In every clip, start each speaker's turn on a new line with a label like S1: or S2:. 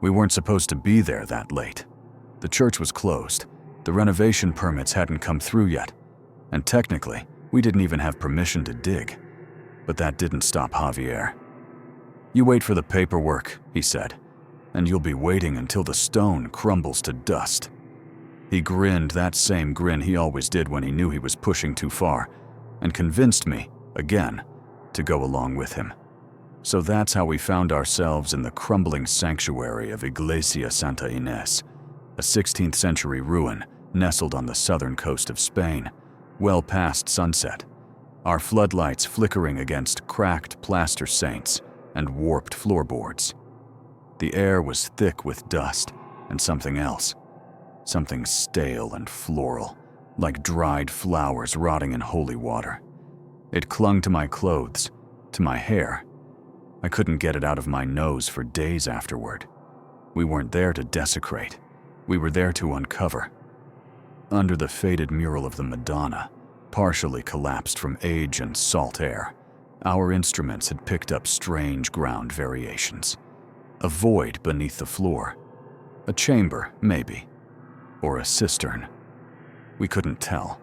S1: We weren't supposed to be there that late. The church was closed. The renovation permits hadn't come through yet. And technically, we didn't even have permission to dig. But that didn't stop Javier. "You wait for the paperwork," he said, "and you'll be waiting until the stone crumbles to dust." He grinned that same grin he always did when he knew he was pushing too far, and convinced me, again, to go along with him. So that's how we found ourselves in the crumbling sanctuary of Iglesia Santa Ines, a 16th century ruin nestled on the southern coast of Spain, well past sunset, our floodlights flickering against cracked plaster saints and warped floorboards. The air was thick with dust and something else, something stale and floral, like dried flowers rotting in holy water. It clung to my clothes, to my hair. I couldn't get it out of my nose for days afterward. We weren't there to desecrate. We were there to uncover. Under the faded mural of the Madonna, partially collapsed from age and salt air, our instruments had picked up strange ground variations. A void beneath the floor. A chamber, maybe. Or a cistern. We couldn't tell.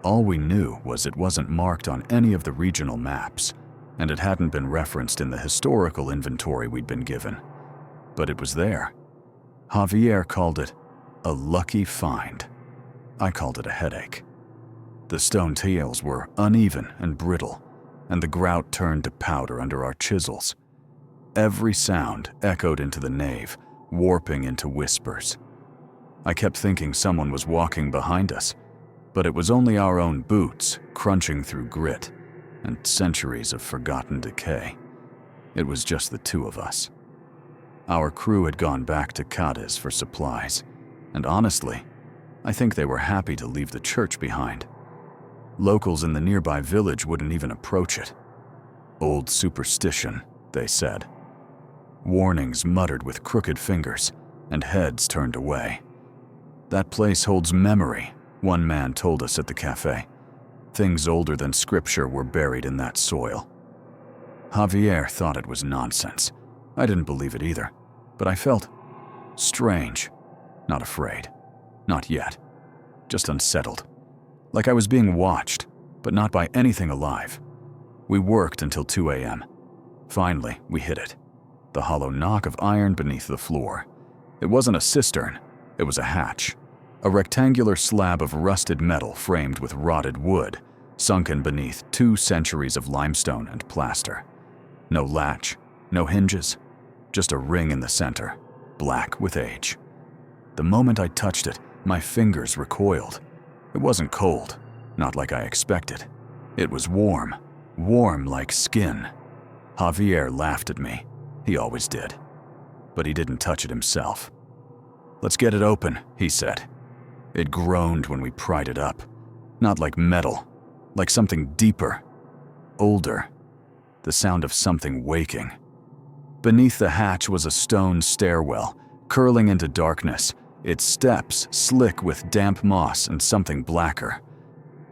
S1: All we knew was it wasn't marked on any of the regional maps, and it hadn't been referenced in the historical inventory we'd been given. But it was there. Javier called it a lucky find. I called it a headache. The stone tiles were uneven and brittle, and the grout turned to powder under our chisels. Every sound echoed into the nave, warping into whispers. I kept thinking someone was walking behind us, but it was only our own boots crunching through grit and centuries of forgotten decay. It was just the two of us. Our crew had gone back to Cadiz for supplies, and honestly, I think they were happy to leave the church behind. Locals in the nearby village wouldn't even approach it. Old superstition, they said. Warnings muttered with crooked fingers, and heads turned away. That place holds memory, one man told us at the cafe. Things older than scripture were buried in that soil. Javier thought it was nonsense. I didn't believe it either, but I felt strange, not afraid. Not yet. Just unsettled. Like I was being watched, but not by anything alive. We worked until 2 a.m. Finally, we hit it. The hollow knock of iron beneath the floor. It wasn't a cistern, it was a hatch. A rectangular slab of rusted metal framed with rotted wood, sunken beneath 2 centuries of limestone and plaster. No latch, no hinges, just a ring in the center, black with age. The moment I touched it, my fingers recoiled. It wasn't cold, not like I expected. It was warm, warm like skin. Javier laughed at me. He always did. But he didn't touch it himself. "Let's get it open," he said. It groaned when we pried it up. Not like metal, like something deeper, older. The sound of something waking. Beneath the hatch was a stone stairwell, curling into darkness, its steps slick with damp moss and something blacker.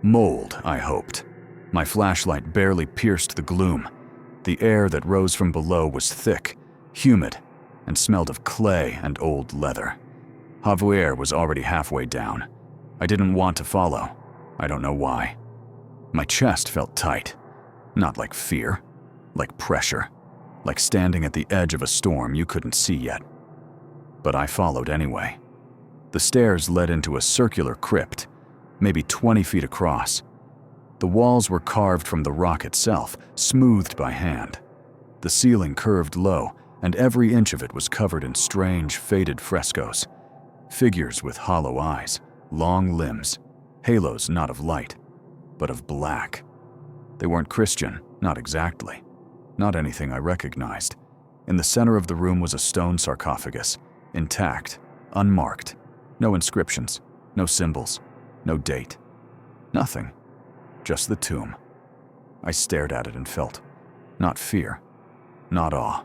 S1: Mold, I hoped. My flashlight barely pierced the gloom. The air that rose from below was thick, humid, and smelled of clay and old leather. Javier was already halfway down. I didn't want to follow. I don't know why. My chest felt tight. Not like fear, like pressure, like standing at the edge of a storm you couldn't see yet. But I followed anyway. The stairs led into a circular crypt, maybe 20 feet across. The walls were carved from the rock itself, smoothed by hand. The ceiling curved low, and every inch of it was covered in strange, faded frescoes. Figures with hollow eyes, long limbs, halos not of light, but of black. They weren't Christian, not exactly. Not anything I recognized. In the center of the room was a stone sarcophagus, intact, unmarked. No inscriptions, no symbols, no date. Nothing. Just the tomb. I stared at it and felt, not fear, not awe.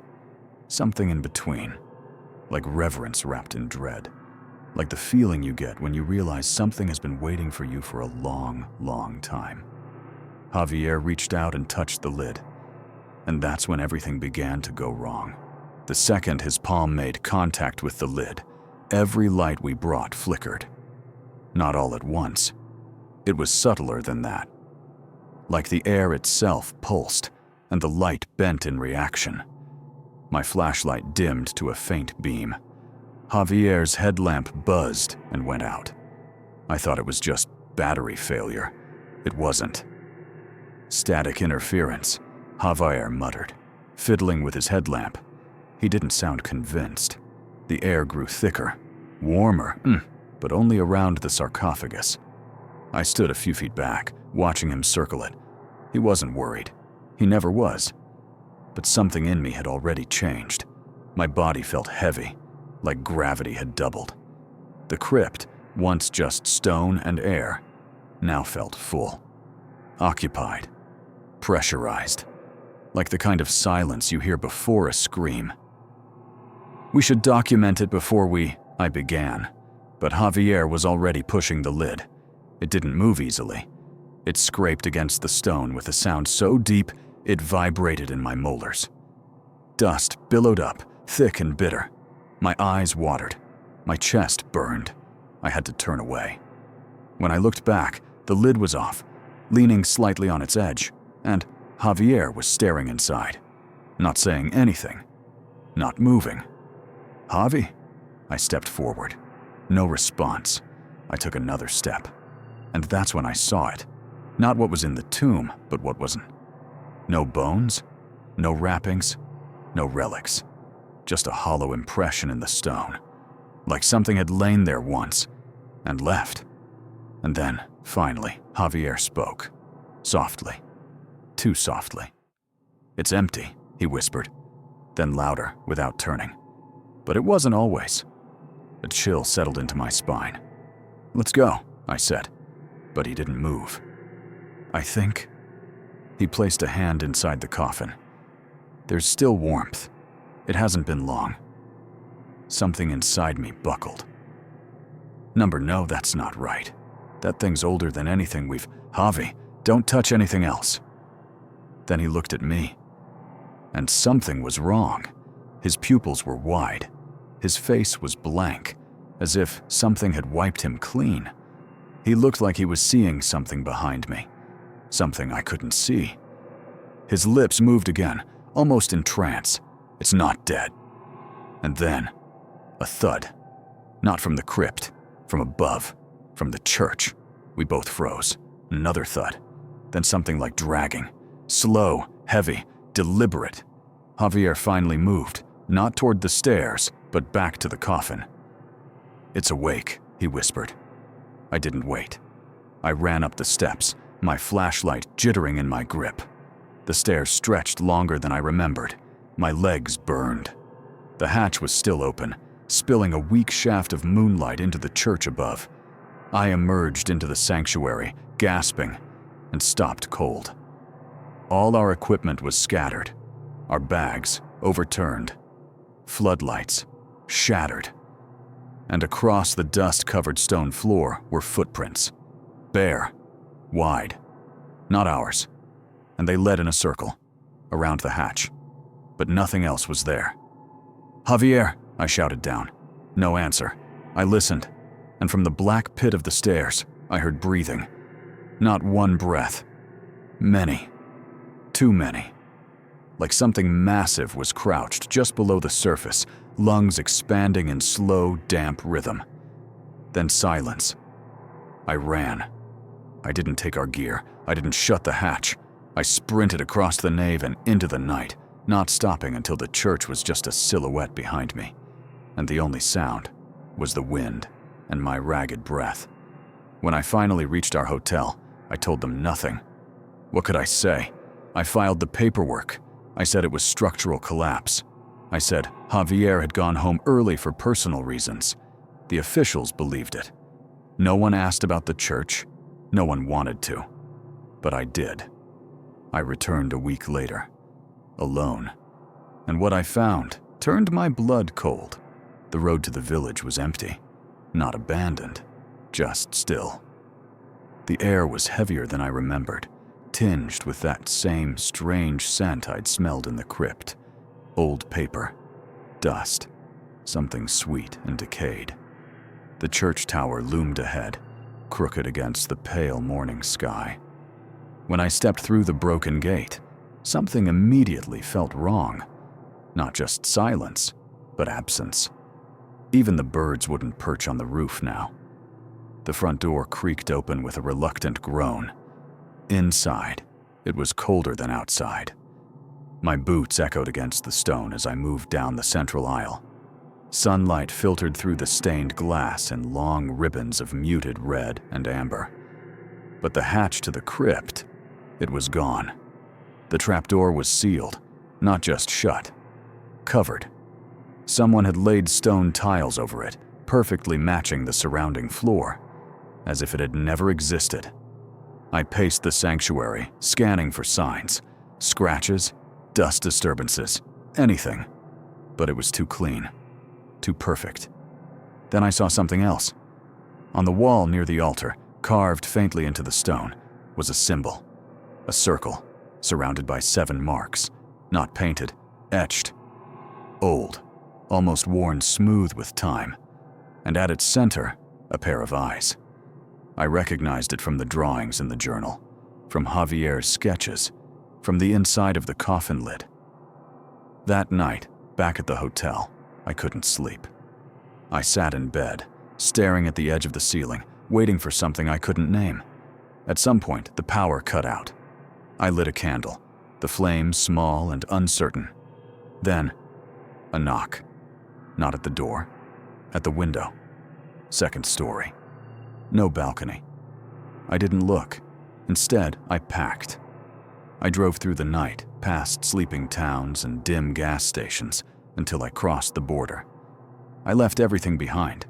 S1: Something in between. Like reverence wrapped in dread. Like the feeling you get when you realize something has been waiting for you for a long, long time. Javier reached out and touched the lid. And that's when everything began to go wrong. The second his palm made contact with the lid, every light we brought flickered. Not all at once. It was subtler than that. Like the air itself pulsed, and the light bent in reaction. My flashlight dimmed to a faint beam. Javier's headlamp buzzed and went out. I thought it was just battery failure. It wasn't. Static interference, Javier muttered, fiddling with his headlamp. He didn't sound convinced. The air grew thicker, warmer, but only around the sarcophagus. I stood a few feet back, watching him circle it. He wasn't worried. He never was. But something in me had already changed. My body felt heavy, like gravity had doubled. The crypt, once just stone and air, now felt full. Occupied. Pressurized. Like the kind of silence you hear before a scream. "We should document it before I began. But Javier was already pushing the lid. It didn't move easily. It scraped against the stone with a sound so deep it vibrated in my molars. Dust billowed up, thick and bitter. My eyes watered. My chest burned. I had to turn away. When I looked back, the lid was off, leaning slightly on its edge, and Javier was staring inside, not saying anything, not moving. "Javi?" I stepped forward. No response. I took another step. And that's when I saw it. Not what was in the tomb, but what wasn't. No bones, no wrappings, no relics. Just a hollow impression in the stone. Like something had lain there once and left. And then, finally, Javier spoke. Softly. Too softly. "It's empty," he whispered. Then louder, without turning. But it wasn't always. A chill settled into my spine. "Let's go," I said. But he didn't move. "I think..." He placed a hand inside the coffin. "There's still warmth. It hasn't been long." Something inside me buckled. No, that's not right. That thing's older than anything we've... Javi, don't touch anything else." Then he looked at me. And something was wrong. His pupils were wide. His face was blank, as if something had wiped him clean. He looked like he was seeing something behind me. Something I couldn't see. His lips moved again, almost in trance. "It's not dead." And then, a thud. Not from the crypt, from above, from the church. We both froze. Another thud. Then something like dragging. Slow, heavy, deliberate. Javier finally moved, not toward the stairs, but back to the coffin. "It's awake," he whispered. I didn't wait. I ran up the steps, my flashlight jittering in my grip. The stairs stretched longer than I remembered. My legs burned. The hatch was still open, spilling a weak shaft of moonlight into the church above. I emerged into the sanctuary, gasping, and stopped cold. All our equipment was scattered. Our bags overturned. Floodlights shattered. And across the dust-covered stone floor were footprints. Bare, wide. Not ours. And they led in a circle, around the hatch. But nothing else was there. "Javier!" I shouted down. No answer. I listened, and from the black pit of the stairs, I heard breathing. Not one breath. Many. Too many. Like something massive was crouched just below the surface, lungs expanding in slow, damp rhythm. Then silence. I ran. I didn't take our gear. I didn't shut the hatch. I sprinted across the nave and into the night, not stopping until the church was just a silhouette behind me. And the only sound was the wind and my ragged breath. When I finally reached our hotel, I told them nothing. What could I say? I filed the paperwork. I said it was structural collapse. I said Javier had gone home early for personal reasons. The officials believed it. No one asked about the church. No one wanted to. But I did. I returned a week later, alone. And what I found turned my blood cold. The road to the village was empty. Not abandoned, just still. The air was heavier than I remembered, tinged with that same strange scent I'd smelled in the crypt. Old paper, dust, something sweet and decayed. The church tower loomed ahead, crooked against the pale morning sky. When I stepped through the broken gate, something immediately felt wrong. Not just silence, but absence. Even the birds wouldn't perch on the roof now. The front door creaked open with a reluctant groan. Inside, it was colder than outside. My boots echoed against the stone as I moved down the central aisle. Sunlight filtered through the stained glass in long ribbons of muted red and amber. But the hatch to the crypt, it was gone. The trapdoor was sealed, not just shut, covered. Someone had laid stone tiles over it, perfectly matching the surrounding floor, as if it had never existed. I paced the sanctuary, scanning for signs, scratches, dust disturbances, anything. But it was too clean, too perfect. Then I saw something else. On the wall near the altar, carved faintly into the stone, was a symbol. A circle, surrounded by 7 marks, not painted, etched. Old, almost worn smooth with time, and at its center, a pair of eyes. I recognized it from the drawings in the journal, from Javier's sketches, from the inside of the coffin lid. That night, back at the hotel, I couldn't sleep. I sat in bed, staring at the edge of the ceiling, waiting for something I couldn't name. At some point, the power cut out. I lit a candle, the flame small and uncertain. Then, a knock. Not at the door, at the window. 2nd story. No balcony. I didn't look. Instead, I packed. I drove through the night, past sleeping towns and dim gas stations, until I crossed the border. I left everything behind.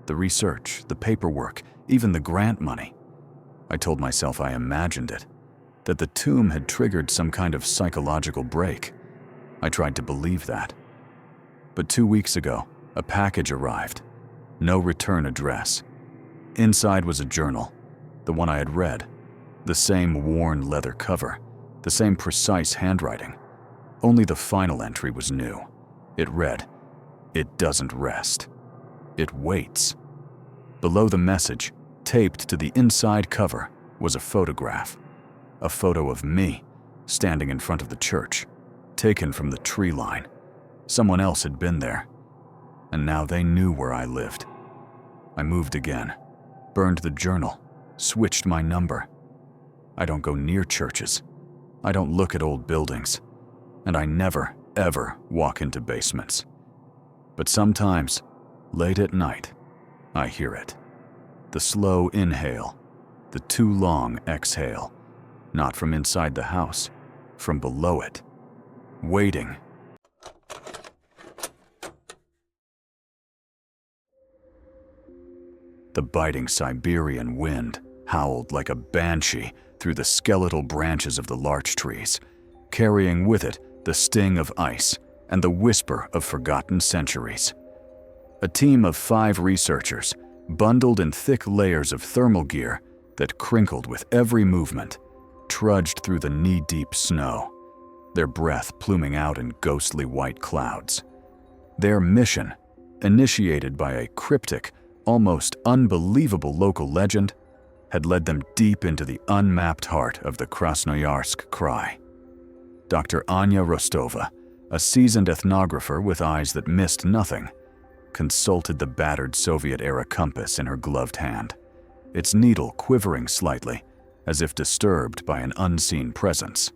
S1: The research, the paperwork, even the grant money. I told myself I imagined it, that the tomb had triggered some kind of psychological break. I tried to believe that. But 2 weeks ago, a package arrived. No return address. Inside was a journal, the one I had read. The same worn leather cover, the same precise handwriting. Only the final entry was new. It read, "It doesn't rest. It waits." Below the message, taped to the inside cover, was a photograph. A photo of me, standing in front of the church, taken from the tree line. Someone else had been there, and now they knew where I lived. I moved again, burned the journal, switched my number. I don't go near churches. I don't look at old buildings, and I never, ever walk into basements. But sometimes, late at night, I hear it. The slow inhale, the too long exhale, not from inside the house, from below it, waiting. The biting Siberian wind howled like a banshee through the skeletal branches of the larch trees, carrying with it the sting of ice and the whisper of forgotten centuries. A team of 5 researchers, bundled in thick layers of thermal gear that crinkled with every movement, trudged through the knee-deep snow, their breath pluming out in ghostly white clouds. Their mission, initiated by a cryptic, almost unbelievable local legend, had led them deep into the unmapped heart of the Krasnoyarsk Krai. Dr. Anya Rostova, a seasoned ethnographer with eyes that missed nothing, consulted the battered Soviet-era compass in her gloved hand, its needle quivering slightly, as if disturbed by an unseen presence.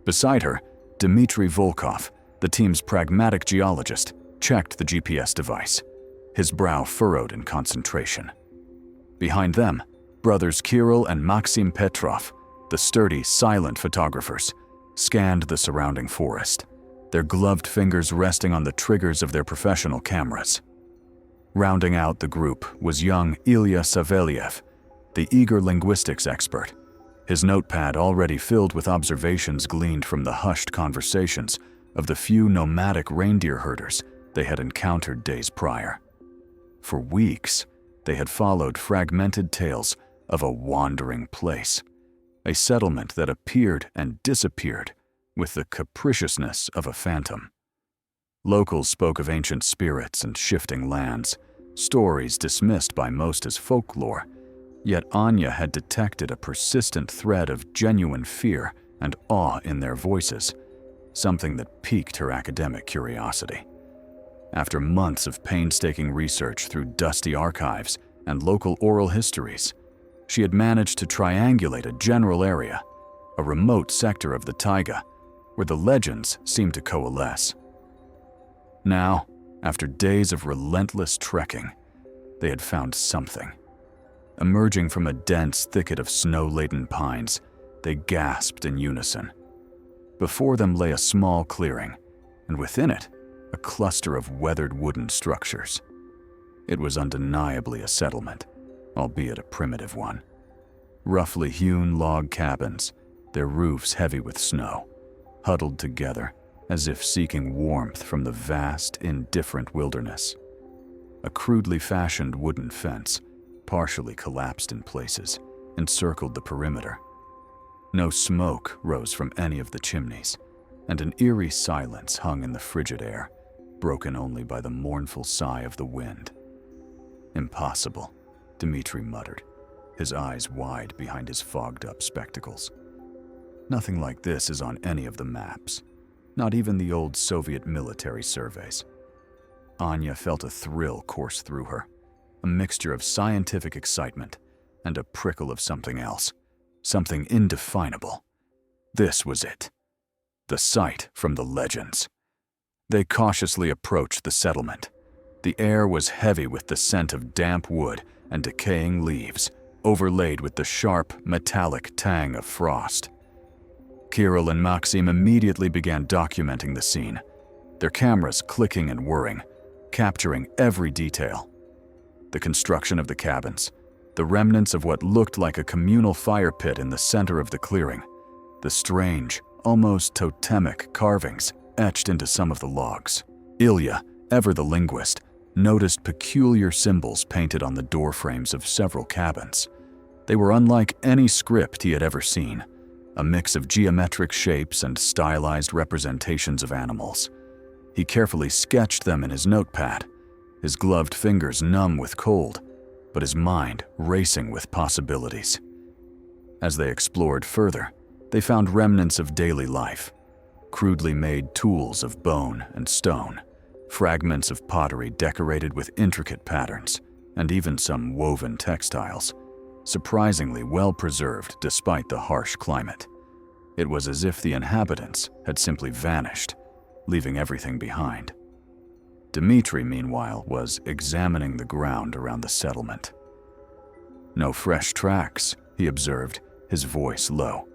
S1: Beside her, Dmitry Volkov, the team's pragmatic geologist, checked the GPS device, his brow furrowed in concentration. Behind them, brothers Kirill and Maxim Petrov, the sturdy, silent photographers, scanned the surrounding forest, their gloved fingers resting on the triggers of their professional cameras. Rounding out the group was young Ilya Savelyev, the eager linguistics expert, his notepad already filled with observations gleaned from the hushed conversations of the few nomadic reindeer herders they had encountered days prior. For weeks, they had followed fragmented tales of a wandering place, a settlement that appeared and disappeared with the capriciousness of a phantom. Locals spoke of ancient spirits and shifting lands, stories dismissed by most as folklore, yet Anya had detected a persistent thread of genuine fear and awe in their voices, something that piqued her academic curiosity. After months of painstaking research through dusty archives and local oral histories, she had managed to triangulate a general area, a remote sector of the taiga, where the legends seemed to coalesce. Now, after days of relentless trekking, they had found something. Emerging from a dense thicket of snow-laden pines, they gasped in unison. Before them lay a small clearing, and within it, a cluster of weathered wooden structures. It was undeniably a settlement, albeit a primitive one. Roughly hewn log cabins, their roofs heavy with snow, huddled together as if seeking warmth from the vast, indifferent wilderness. A crudely fashioned wooden fence, partially collapsed in places, encircled the perimeter. No smoke rose from any of the chimneys, and an eerie silence hung in the frigid air, broken only by the mournful sigh of the wind. "Impossible," Dmitri muttered, his eyes wide behind his fogged-up spectacles. "Nothing like this is on any of the maps, not even the old Soviet military surveys." Anya felt a thrill course through her, a mixture of scientific excitement and a prickle of something else, something indefinable. This was it, the site from the legends. They cautiously approached the settlement. The air was heavy with the scent of damp wood and decaying leaves, overlaid with the sharp, metallic tang of frost. Kirill and Maxim immediately began documenting the scene, their cameras clicking and whirring, capturing every detail. The construction of the cabins, the remnants of what looked like a communal fire pit in the center of the clearing, the strange, almost totemic carvings etched into some of the logs. Ilya, ever the linguist, noticed peculiar symbols painted on the doorframes of several cabins. They were unlike any script he had ever seen, a mix of geometric shapes and stylized representations of animals. He carefully sketched them in his notepad, his gloved fingers numb with cold, but his mind racing with possibilities. As they explored further, they found remnants of daily life, crudely made tools of bone and stone, fragments of pottery decorated with intricate patterns, and even some woven textiles, surprisingly well preserved despite the harsh climate. It was as if the inhabitants had simply vanished, leaving everything behind. Dmitri, meanwhile, was examining the ground around the settlement. "No fresh tracks," he observed, his voice low.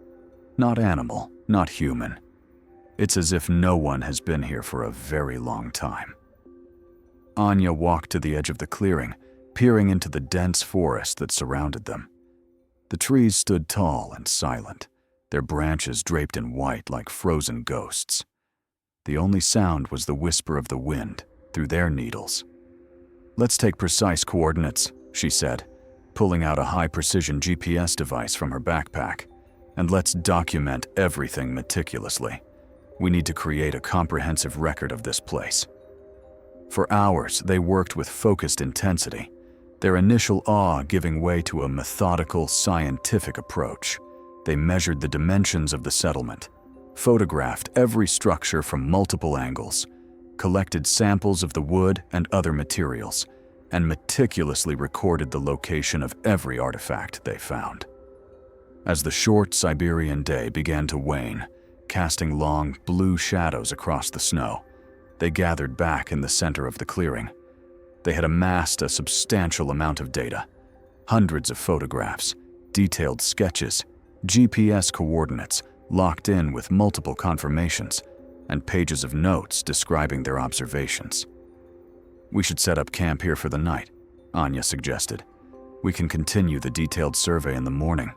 S1: "Not animal, not human. It's as if no one has been here for a very long time." Anya walked to the edge of the clearing, peering into the dense forest that surrounded them. The trees stood tall and silent, their branches draped in white like frozen ghosts. The only sound was the whisper of the wind through their needles. "Let's take precise coordinates," she said, pulling out a high-precision GPS device from her backpack, "and let's document everything meticulously. We need to create a comprehensive record of this place." For hours, they worked with focused intensity, their initial awe giving way to a methodical, scientific approach. They measured the dimensions of the settlement, photographed every structure from multiple angles, collected samples of the wood and other materials, and meticulously recorded the location of every artifact they found. As the short Siberian day began to wane, casting long, blue shadows across the snow, they gathered back in the center of the clearing. They had amassed a substantial amount of data, hundreds of photographs, detailed sketches, GPS coordinates locked in with multiple confirmations, and pages of notes describing their observations. "We should set up camp here for the night," Anya suggested. "We can continue the detailed survey in the morning."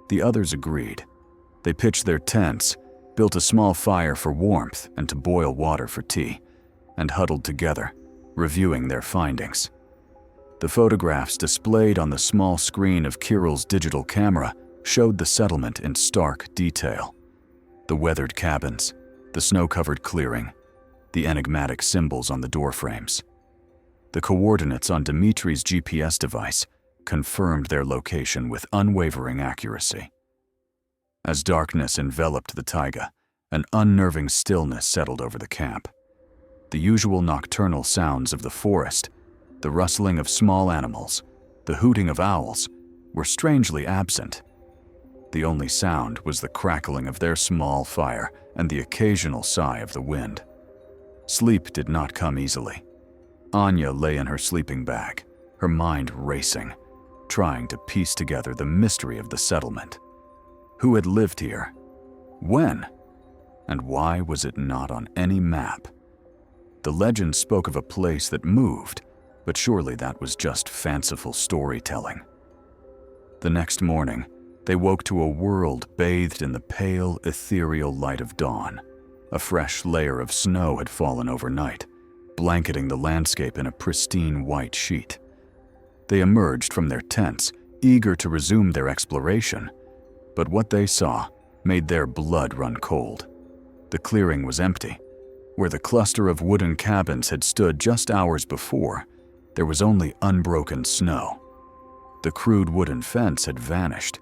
S1: The others agreed. They pitched their tents, built a small fire for warmth and to boil water for tea, and huddled together, reviewing their findings. The photographs displayed on the small screen of Kirill's digital camera showed the settlement in stark detail. The weathered cabins, the snow-covered clearing, the enigmatic symbols on the doorframes. The coordinates on Dimitri's GPS device confirmed their location with unwavering accuracy. As darkness enveloped the taiga, an unnerving stillness settled over the camp. The usual nocturnal sounds of the forest, the rustling of small animals, the hooting of owls, were strangely absent. The only sound was the crackling of their small fire and the occasional sigh of the wind. Sleep did not come easily. Anya lay in her sleeping bag, her mind racing, trying to piece together the mystery of the settlement. Who had lived here? When? And why was it not on any map? The legend spoke of a place that moved, but surely that was just fanciful storytelling. The next morning, they woke to a world bathed in the pale, ethereal light of dawn. A fresh layer of snow had fallen overnight, blanketing the landscape in a pristine white sheet. They emerged from their tents, eager to resume their exploration, but what they saw made their blood run cold. The clearing was empty. Where the cluster of wooden cabins had stood just hours before, there was only unbroken snow. The crude wooden fence had vanished.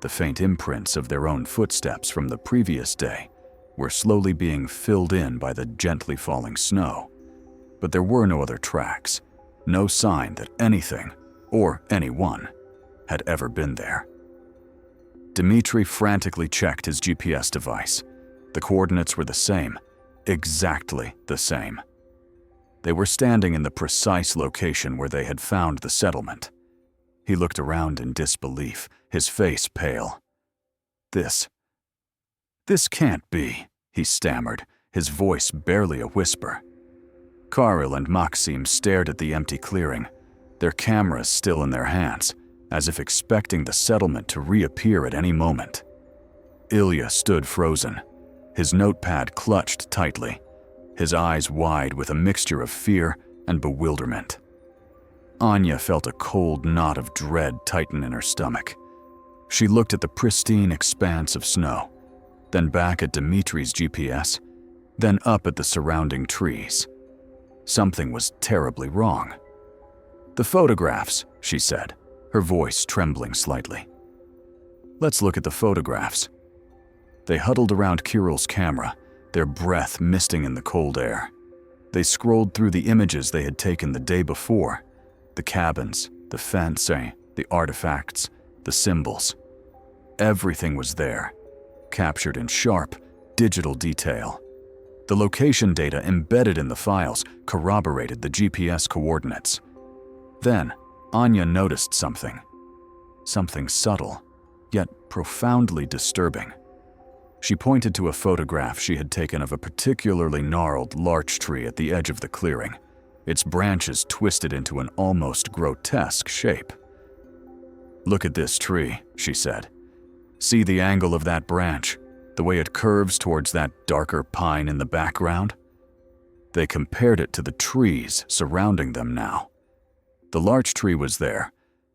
S1: The faint imprints of their own footsteps from the previous day were slowly being filled in by the gently falling snow. But there were no other tracks, no sign that anything, or anyone, had ever been there. Dimitri frantically checked his GPS device. The coordinates were the same, exactly the same. They were standing in the precise location where they had found the settlement. He looked around in disbelief, his face pale. This can't be, he stammered, his voice barely a whisper. Karel and Maxim stared at the empty clearing, their cameras still in their hands, as if expecting the settlement to reappear at any moment. Ilya stood frozen, his notepad clutched tightly, his eyes wide with a mixture of fear and bewilderment. Anya felt a cold knot of dread tighten in her stomach. She looked at the pristine expanse of snow, then back at Dimitri's GPS, then up at the surrounding trees. Something was terribly wrong. "The photographs," she said, her voice trembling slightly. "Let's look at the photographs." They huddled around Kiril's camera, their breath misting in the cold air. They scrolled through the images they had taken the day before, the cabins, the fence, the artifacts, the symbols. Everything was there, captured in sharp, digital detail. The location data embedded in the files corroborated the GPS coordinates. Then, Anya noticed something. Something subtle, yet profoundly disturbing. She pointed to a photograph she had taken of a particularly gnarled larch tree at the edge of the clearing, its branches twisted into an almost grotesque shape. "Look at this tree," she said. "See the angle of that branch, the way it curves towards that darker pine in the background?" They compared it to the trees surrounding them now. The larch tree was there,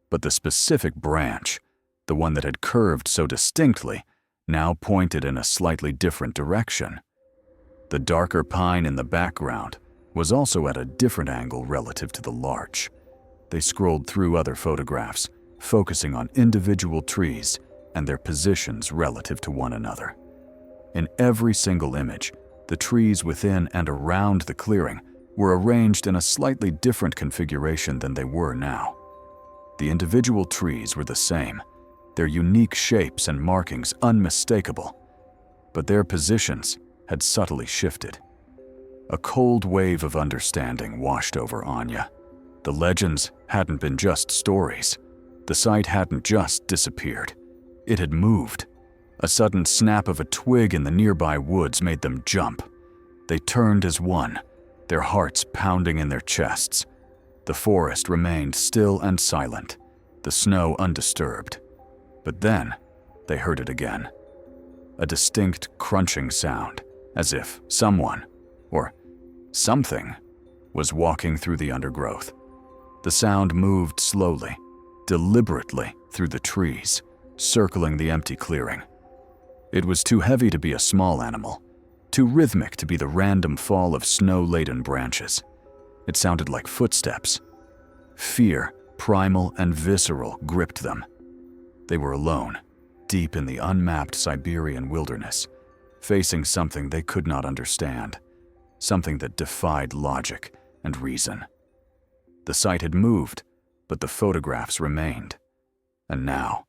S1: but the specific branch, the one that had curved so distinctly, now pointed in a slightly different direction. The darker pine in the background was also at a different angle relative to the larch. They scrolled through other photographs, focusing on individual trees and their positions relative to one another. In every single image, the trees within and around the clearing were arranged in a slightly different configuration than they were now. The individual trees were the same, their unique shapes and markings unmistakable, but their positions had subtly shifted. A cold wave of understanding washed over Anya. The legends hadn't been just stories. The site hadn't just disappeared. It had moved. A sudden snap of a twig in the nearby woods made them jump. They turned as one, their hearts pounding in their chests. The forest remained still and silent, the snow undisturbed. But then, they heard it again. A distinct crunching sound, as if someone, or something, was walking through the undergrowth. The sound moved slowly, deliberately through the trees, circling the empty clearing. It was too heavy to be a small animal, too rhythmic to be the random fall of snow-laden branches. It sounded like footsteps. Fear, primal and visceral, gripped them. They were alone, deep in the unmapped Siberian wilderness, facing something they could not understand, something that defied logic and reason. The site had moved, but the photographs remained. And now,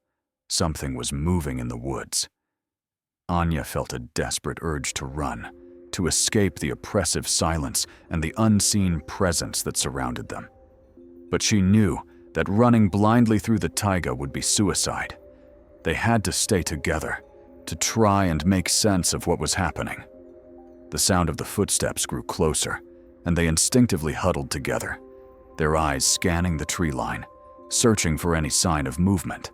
S1: something was moving in the woods. Anya felt a desperate urge to run, to escape the oppressive silence and the unseen presence that surrounded them. But she knew that running blindly through the taiga would be suicide. They had to stay together, to try and make sense of what was happening. The sound of the footsteps grew closer, and they instinctively huddled together, their eyes scanning the tree line, searching for any sign of movement.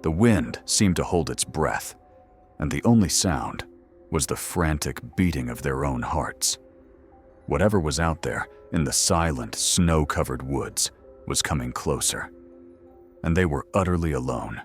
S1: The wind seemed to hold its breath, and the only sound was the frantic beating of their own hearts. Whatever was out there in the silent, snow-covered woods was coming closer, and they were utterly alone.